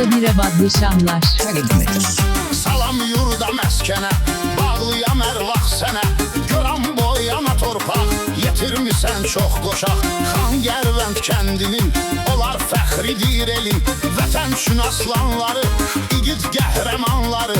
Arda Birabadlı Şamlar. Salam yurda məskənə, bağlıyam hər vaxt sənə. Görəm boyana torpaq, yetirmisən çox qoşaq. Xan Gərvənd kəndinin, olar fəxridir elin. Vətən üçün aslanları, igid qəhrəmanları.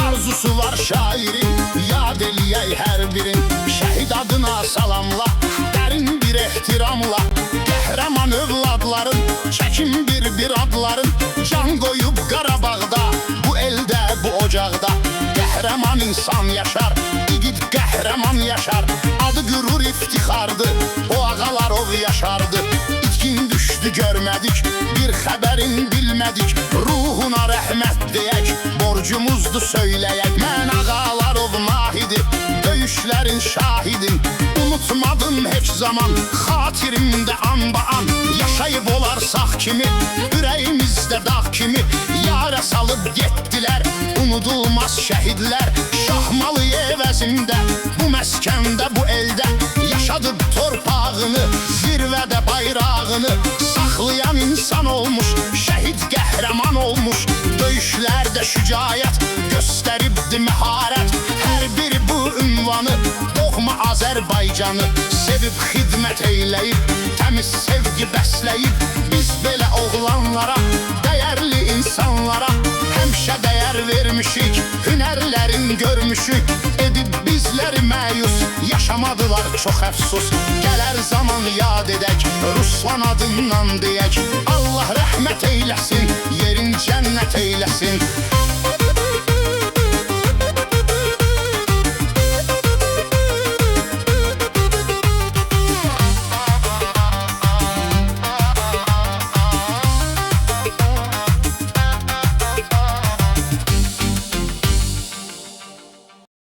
Arzusu var şairin, yad eləyək hər birin. Şəhid adına salamla, dərin bir ehtiramla. Qəhrəman övladların, çəkin bir adların. Can qoyub Qarabağda, bu eldə, bu ocaqda. Qəhrəman insan yaşar, igid qəhrəman yaşar. Adı qürur iftixardır, o ağalarov yaşardı. İtkin düşdü görmədik, bir xəbərin bilmədik. Ruhuna rəhmət deyək, borcumuzdur söyləyək. Mən ağalarov Nahidi, döyüşlərin şahidim. Unutmadım heç zaman, xatirimdə an-ba-an. Yaşayıb olarsaq kimi, ürəyimizdə dağ kimi. Yarə salıb getdilər, unudulmaz şəhidlər. Şahmalı əvəzində, bu məskəndə, bu eldə. Yaşadıb torpağını, zirvədə bayrağını. Saxlayan insan olmuş, şəhid qəhrəman olmuş. Döyüşlərdə şücaət, göstəribdi məharət. Hər biri bu ünvanı, doğma Azərbaycanı sevib xidmət eyləyib, təmiz sevgi bəsləyib. Biz belə oğlanlara, dəyərli insanlara həmişə dəyər vermişik, hünərlərin görmüşük. Edib bizləri məyus, yaşamadılar çox əfsus. Gələr zaman yad edək, Ruslan adından deyək. Allah rəhmət eyləsin, yerin cənnət eyləsin.